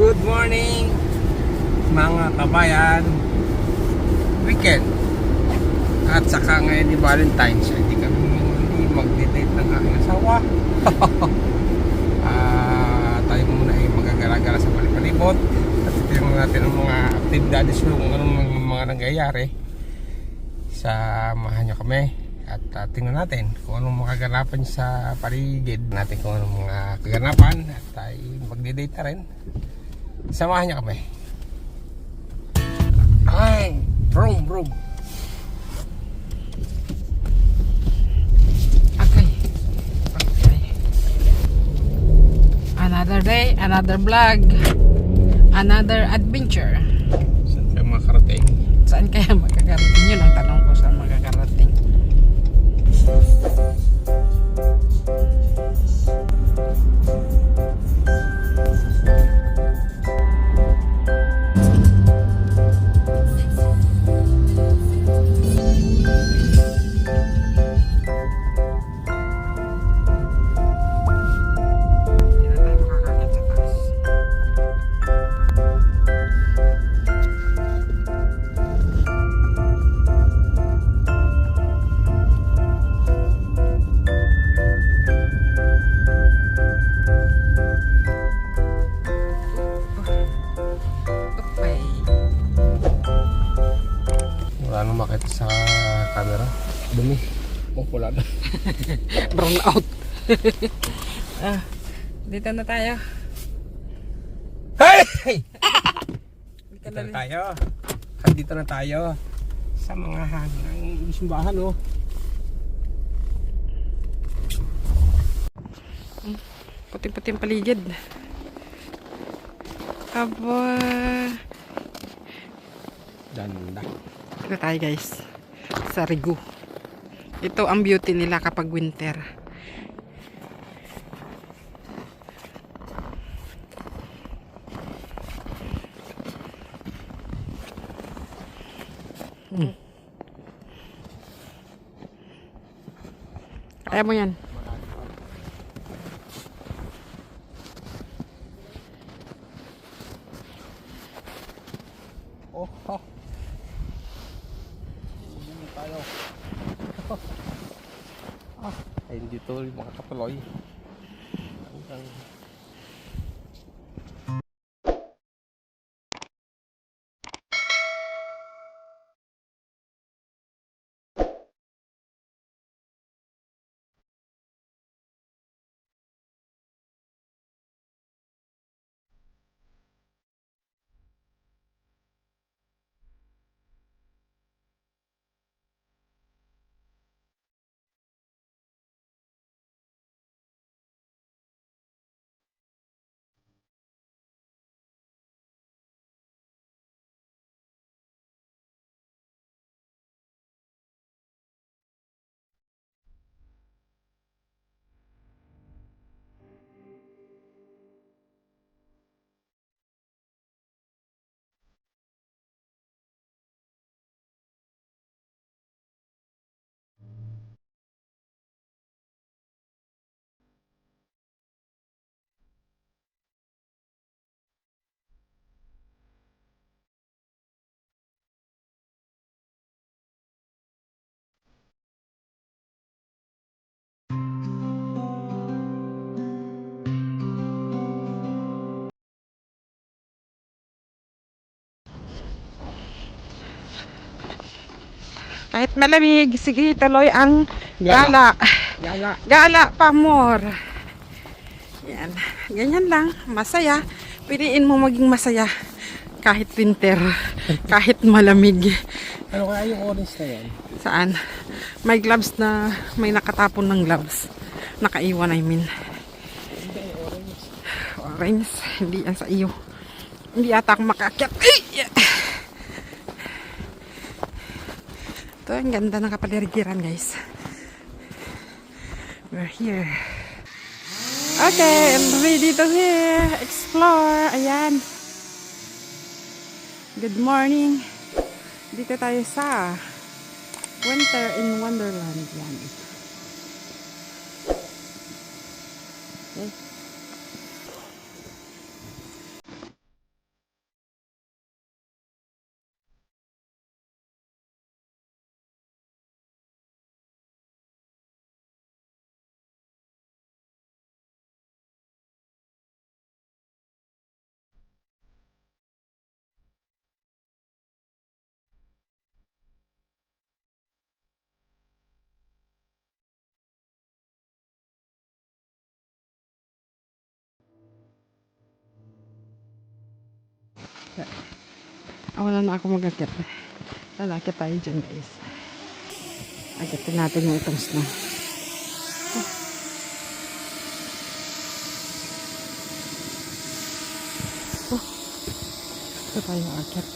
Good morning mga kabayan. Weekend at saka ngayon di Valentine's, hindi kami magde-date ng aking asawa. Tayo muna ay magagala-gala sa palibot at tingnan natin ang mga activities kung anong mga nangyayari. Samahan nyo kami at tingnan natin kung anong makaganapan sa paligid natin, kung anong mga kaganapan, at tayo magde-date na rin. Samahan niyo kami. Ay, brum. Okay. Another day, another vlog, another adventure. Saan kayo makarating? Saan kaya makakarating? Yun ang tanong ko, saan makakarating? Wala nang makita sa camera. Dumi. Wala na. Brown out. Dito na tayo. Hey! Dito na tayo. Dito na tayo sa mga hanggang simbahan, oh. Puting-puting paligid. Aba. Ganda. Dito tayo guys. Sa Rigu. Ito ang beauty nila kapag winter. Kaya mo yan. Oh. Hindi tayo. Ay, hindi tuloy makakatuloy. Hanggang Kahit malamig, sige tuloy ang gala. Gala pa more. Yan. Ganyan lang. Masaya. Piliin mo maging masaya. Kahit winter. Kahit malamig. ano kaya yung orange na yan? Saan? May gloves na may nakatapon ng gloves. Nakaiwan, I mean. Orange. Hindi yan sa iyo. Hindi ata ako makaakyat. Ito, ang ganda ng kapaligiran, guys. We're here. Okay, I'm ready to here. Explore. Ayan. Good morning. Dito tayo sa Winter in Wonderland. Yan. Okay. Wala na ako mag-akit. Lalakit tayo dyan guys. Akitin natin yung itong snow. Ito tayo akit.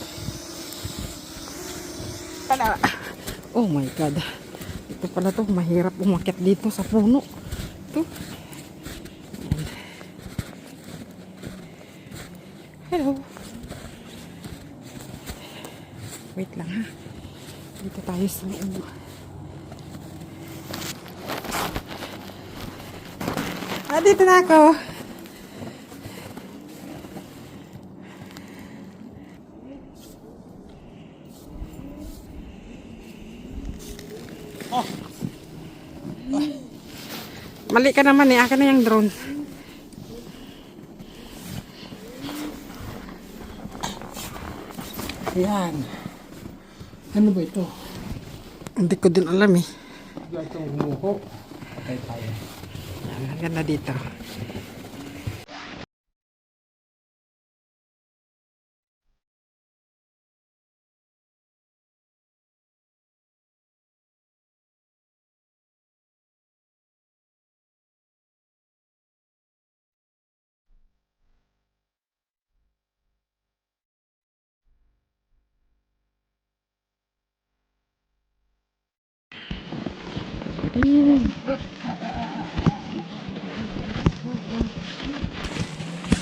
Oh my god. Ito pala to. Mahirap umakyat dito sa puno. Ito. Hello. Wait lang ha. Dito tayo sa loob. Dito na ako. Mali ka naman eh. Akin na yung drone. Ayan. Ano ba ito? Hindi ko din alam eh. Itong humuho. Patay tayo. Ayan, ang ganda dito.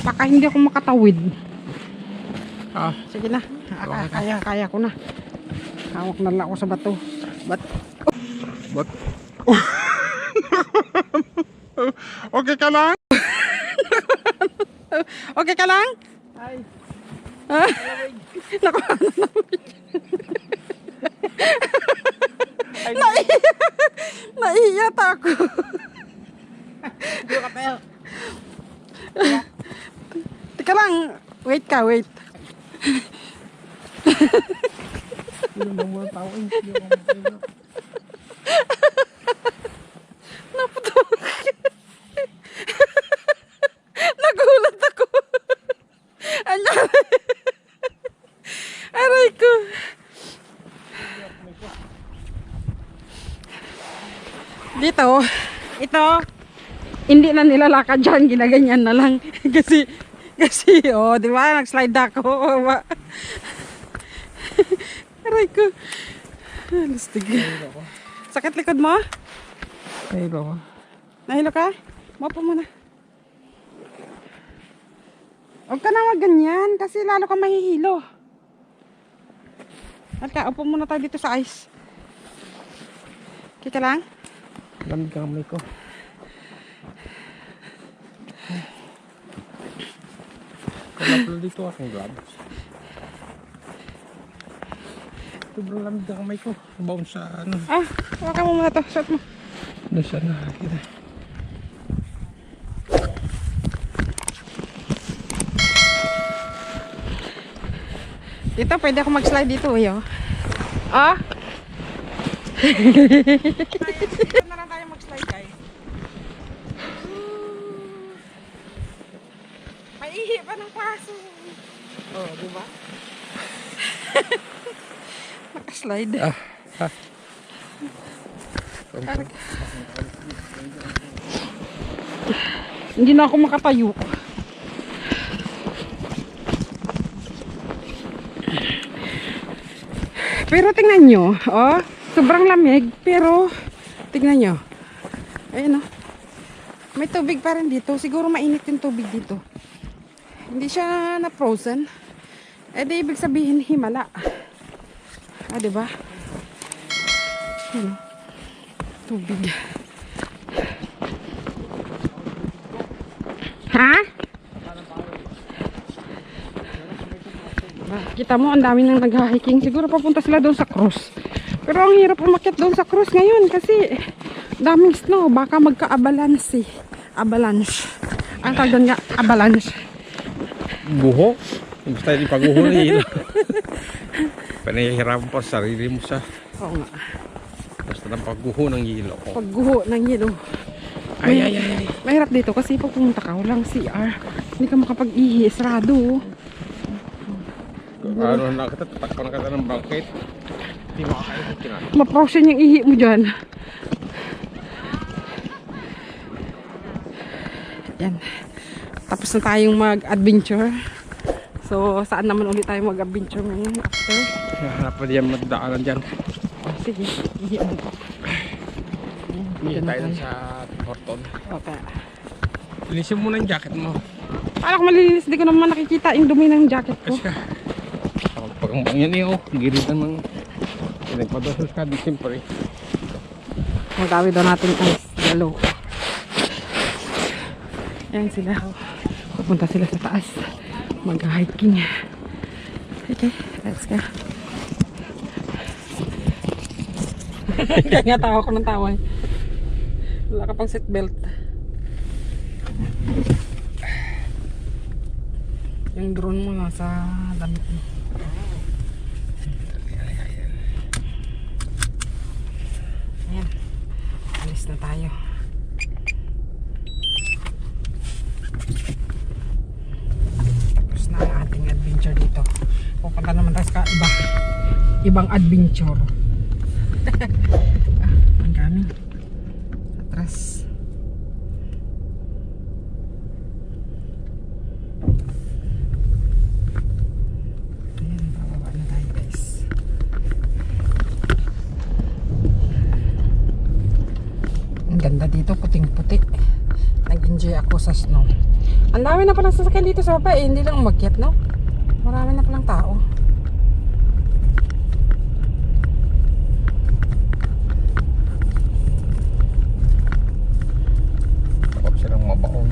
Baka hindi ako makatawid. Sige na. Kaya ko na. Hawak na lang ako sa bato. But okay ka lang? Okay ka lang? Ay. Nakuha na namin. Naihiyat ako. Teka lang. Wait ka, wait. Nagulat ako. Aray ko. Dito, ito, hindi na nilalakad dyan, ginaganyan na lang. kasi, oh, di ba, nag-slide ako. Aray ko. Lustig. Sakit likod mo? Nahilo ko. Nahilo ka? Mapo muna. Huwag ka na ganyan kasi lalo ka mahihilo. Halika, upo muna tayo dito sa ice. Kika lang? Lamig ang kamay ko. Kalaplo dito akong gloves. Sobrang lamig ang kamay ko. Bound sa ano. Huwag ka mo muna to. Shot mo. Doon siya nakakita. Dito, pwede ako mag-slide dito eh, oh. Ah? Dito na lang tayo mag-slide, guys. Maihi pa ng paso. Oh, di ba? Naka-slide. Hindi na ako makatayo. Pero tingnan nyo, oh, sobrang lamig, pero tingnan nyo. Ayun oh. May tubig pa rin dito. Siguro mainit yung tubig dito. Hindi siya na frozen. Eh di ibig sabihin himala. Diba? Ayun, tubig. Ha? Kita mo, ang dami nang nag-hiking. Siguro papunta sila doon sa cross. Pero ang hirap umakyat doon sa cross ngayon kasi daming snow. Baka magka-avalanche. Avalanche. Ang tawag doon nga, avalanche. Guho? Gusto tayo ipaguho na yun. Panahihirapan pa sa sarili mo sa Oo nga. basta ng pagguho ng hilo. Pagguho ng hilo. Ay. Mahirap dito kasi pag pumunta ka, walang CR. Hindi ka makapag-ihi. Sarado. Ano na kita, tatakpan ka ng bangkit. Hindi makakaikot ka na. Ma-frozen yung ihi mo dyan. Yan. Tapos na tayong mag-adventure. So, saan naman ulit tayo mag-adventure ngayon after? Hanap pa diyan magdaanan dyan. Oh, sige, ihi mo po. Hindi tayo lang sa Horton. Okay. Linisin mo na yung jacket mo. Paano ko malilinis? Di ko naman nakikita yung dumi ng jacket ko. Kasi pagpagambang yan eh, giritan ng pinagpadasal ka, di siyempre. Magawin daw natin ang galo. Ayan sila. Pupunta sila sa taas. Mag-hiking. Okay, let's go. Kaya nga tawa ko ng tawa. Wala ka pang seatbelt. Yung drone mo nasa damit mo. Ayan. Alis na tayo. Tapos na ang ating adventure dito. Pupunta naman tayo sa ibang adventure. Ang gaming. Atras. Ayan, bababa na tayo guys. Ang ganda dito, puting-puti. Nag-enjoy ako sa snow. Ang dami na palang sasakyan dito sa baba eh, hindi lang umakyat, no? Marami na palang tao. Takot silang mabaon.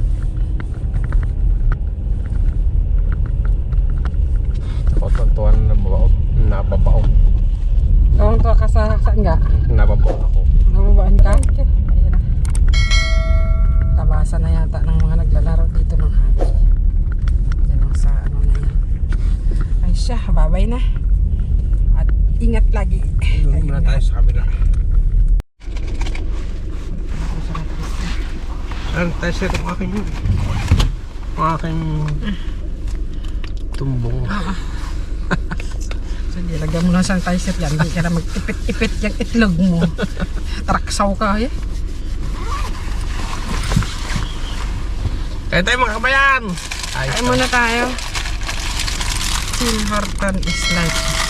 Takot ang tuwan na mabaon. Nababaon. Tawang to ka sa saan nga? Nababaon ako. Nababaan ka? Okay. Ayan na. Tabasan na yata ng mga naglalaro dito ng hockey. Yan ang sa ano na yan. Ay siya, babay na. At ingat lagi. Doon muna tayo sa kabila. Sanitizer ang aking yun. Ang aking tumbong. Sige, lagyan mo ng sanitizer yan. Hindi ka na mag-ipit-ipit yung itlog mo. Traksaw ka eh. Kaya tayo mga kabayan! Kain muna tayo. Silverton is life.